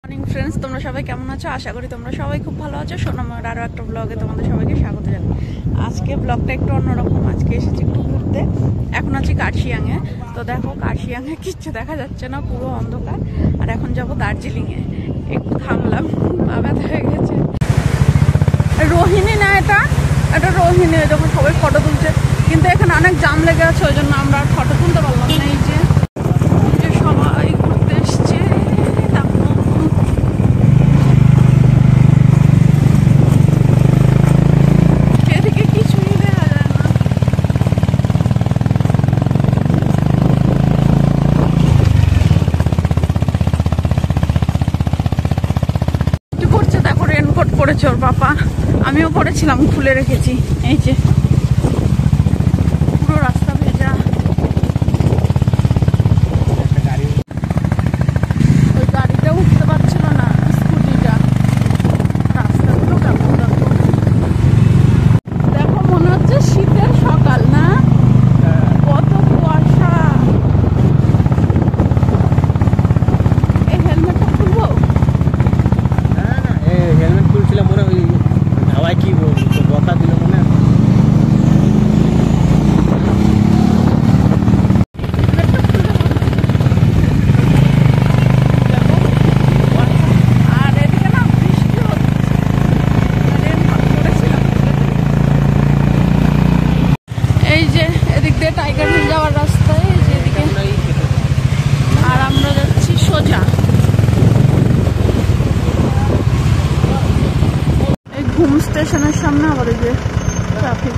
Morning friends, তোমরা সবাই কেমন আছো? আশা করি তোমরা সবাই খুব ভালো আছো। সোনামার আরও একটা ব্লগে তোমাদের সবাইকে স্বাগত জানাই। আজকে ব্লগটা একটু অন্যরকম। আজকে এসেছি একটু ঘুরতে। এখন আছি কার্শিয়াংয়ে। তো দেখো, কার্শিয়াংয়ে কিচ্ছু দেখা যাচ্ছে না, পুরো অন্ধকার। আর এখন যাবো দার্জিলিংয়ে। একটু থামলাম, পা ব্যথা হয়ে গেছে। রোহিণী না, এটা রোহিণী। যখন সবাই ফটো তুলছে, কিন্তু এখানে অনেক জাম লেগে আছে, ওই জন্য আমরা আর ফটো তুলতে পারলাম না। এই যে সবাই ঘুরতে এসছে। এদিকে কিছুই দেখা যায় না। কি করছে দেখো, রেনকোট পরেছে ওর পাপা। আমিও পরেছিলাম, খুলে রেখেছি। এই যে পুরো রাস্তা ভেজা। ওই গাড়িটা উঠতে পারছিল না, স্কুটিটা। রাস্তাগুলো কেমন দেখো। দেখো, মনে হচ্ছে শীতের সকাল না? কত কুয়াশা। এই হেলমেটটা খুলবো? হেলমেট খুলছিলাম, মনে ওই হাওয়ায় কি বকা দিল মনে। আর এদিকে না বৃষ্টি হচ্ছে। এই যে এদিক দিয়ে টাইগার হিল যাওয়ার রাস্তায়, এই যে এদিকে। আর আমরা যাচ্ছি সোজা। এই ঘুম স্টেশনের সামনে আবার এই যে ট্রাফিক।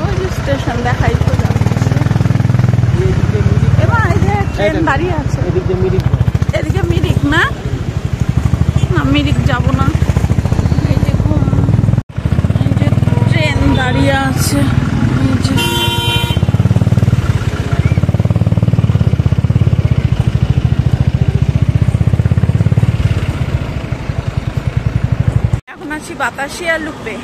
ওই যে স্টেশন দেখাই তো যাচ্ছে। এবার এই যে ট্রেন দাঁড়িয়ে আছে। এদিকে মিরিক না, না মিরিক যাবো না। এই যে ঘুম, এই যে ট্রেন দাঁড়িয়ে আছে। এই যে এখন আছি বাতাসিয়া লুপে।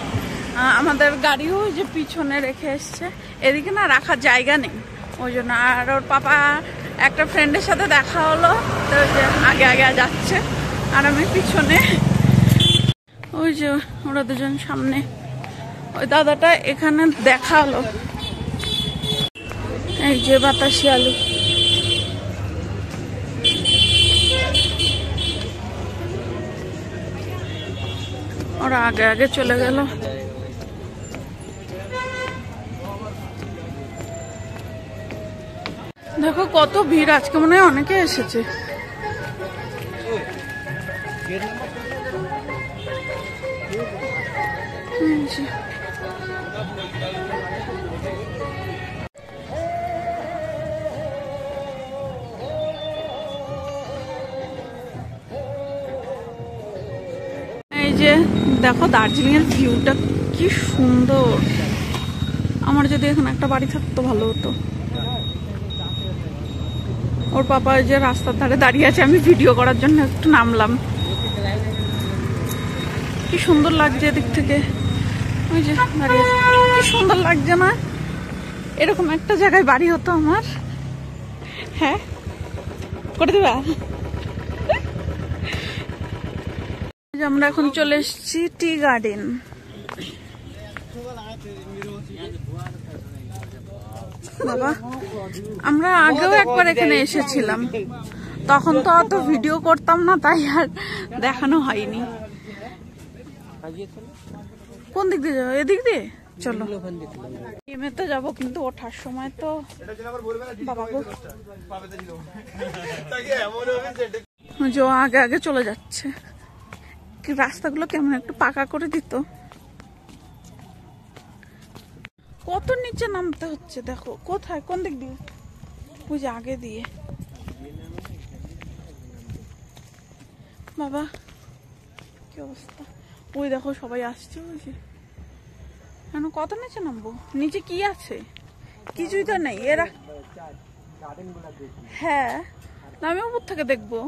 আমাদের গাড়িও ওই যে পিছনে রেখে এসছে। এদিকে না রাখার জায়গা নেই, ওই জন্য। আর ওর পাপা একটা ফ্রেন্ডের সাথে দেখা হলো, তো ওই যে আগে আগে যাচ্ছে আর আমি পিছনে। ওই যে ওরা দুজন সামনে। ওই দাদাটা এখানে দেখা হলো। এই যে বাতাসিয়া লুপ। ওরা আগে আগে চলে গেল। দেখো কত ভিড়, আজকে মনে হয় অনেকে এসেছে। এই যে দেখো দার্জিলিং এর ভিউটা কি সুন্দর। আমার যদি এখানে একটা বাড়ি থাকতো ভালো হতো। ওর পাপা যে রাস্তার ধারে দাঁড়িয়ে আছে, আমি ভিডিও করার জন্য একটু নামলাম। কি সুন্দর লাগছে এদিক থেকে। ওই যে দাঁড়িয়ে আছে, কি সুন্দর লাগছে না? এরকম একটা জায়গায় বাড়ি হতো আমার। হ্যাঁ, করে দিবা? আমরা এখন চলে এসেছি টি গার্ডেন। বাবা, আমরা আগেও একবার এখানে এসেছিলাম, তখন তো অত ভিডিও করতাম না, তাই আর দেখানো হয়নি। কোন দিক দিয়ে যাবো? এদিক দিয়ে চলো। এমনিতে যাবো, কিন্তু ওঠার সময় তো বাবা আগে আগে চলে যাচ্ছে। রাস্তাগুলো কেমন একটু পাকা করে দিত। কত নিচে নামতে হচ্ছে দেখো। কোথায়, কোন দিক দিয়ে? ওই যে আগে দিয়ে। বাবা কি অবস্থা। ওই দেখো সবাই আসছে। ওই যে কেন, কত নিচে নামবো? নিচে কি আছে? কিছুই তো নেই। এরা হ্যাঁ, আমি উপর থেকে দেখবো।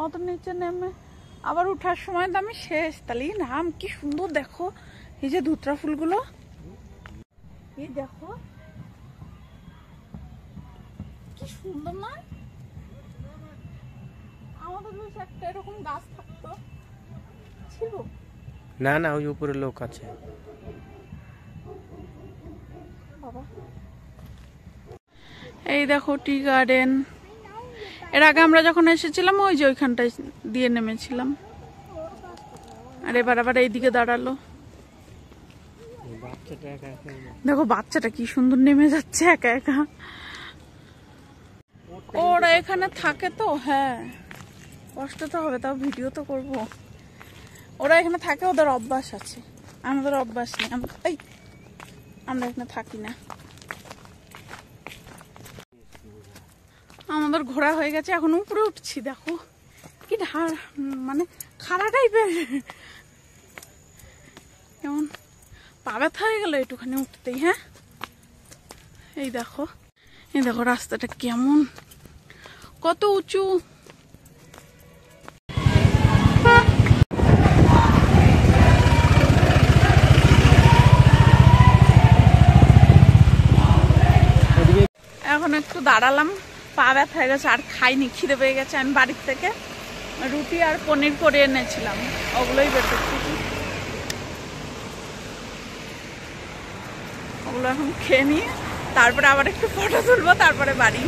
অত নিচে নেমে আবার উঠার সময় তো আমি শেষ। তাহলে নাম কি সুন্দর দেখো। এই যে ধুতরা ফুলগুলো, এই দেখো কি সুন্দর না? আমাদের বেশ একটা এরকম গাছ থাকতো, ছিল। না না, ওই উপরে লোক আছে। বাবা, এই দেখো টি গার্ডেন। এর আগে আমরা যখন এসেছিলাম ওই যে ওইখানটায় দিয়ে নেমেছিলাম, আর এবার আবার এইদিকে দাঁড়ালো। বাচ্চাটা একা একা দেখো বাচ্চাটা কি সুন্দর নেমে যাচ্ছে একা একা। ওরা এখানে থাকে তো, হ্যাঁ কষ্ট তো হবে, তাও ভিডিও তো করব। ওরা এখানে থাকে, ওদের অভ্যাস আছে, আমাদের অভ্যাস নেই। আমরা এখানে থাকি না। আমাদের ঘোরা হয়ে গেছে, এখন উপরে উঠছি। দেখো কি মানে খাড়া টাইপের, কেমন পা ব্যথা হয়ে গেল একটুখানি উঠতেই। হ্যাঁ এই দেখো, এই দেখো রাস্তাটা কেমন, কত উঁচু। এখন একটু দাঁড়ালাম, পা ব্যথা হয়ে গেছে, আর খাইনি, খিদে পেয়ে গেছে। আমি বাড়ির থেকে রুটি আর পনির করে এনেছিলাম, ওগুলোই বের করতেছি। ওগুলো এখন খেয়ে নিয়ে তারপরে আবার একটু ফটো তুলবো, তারপরে বাড়ি।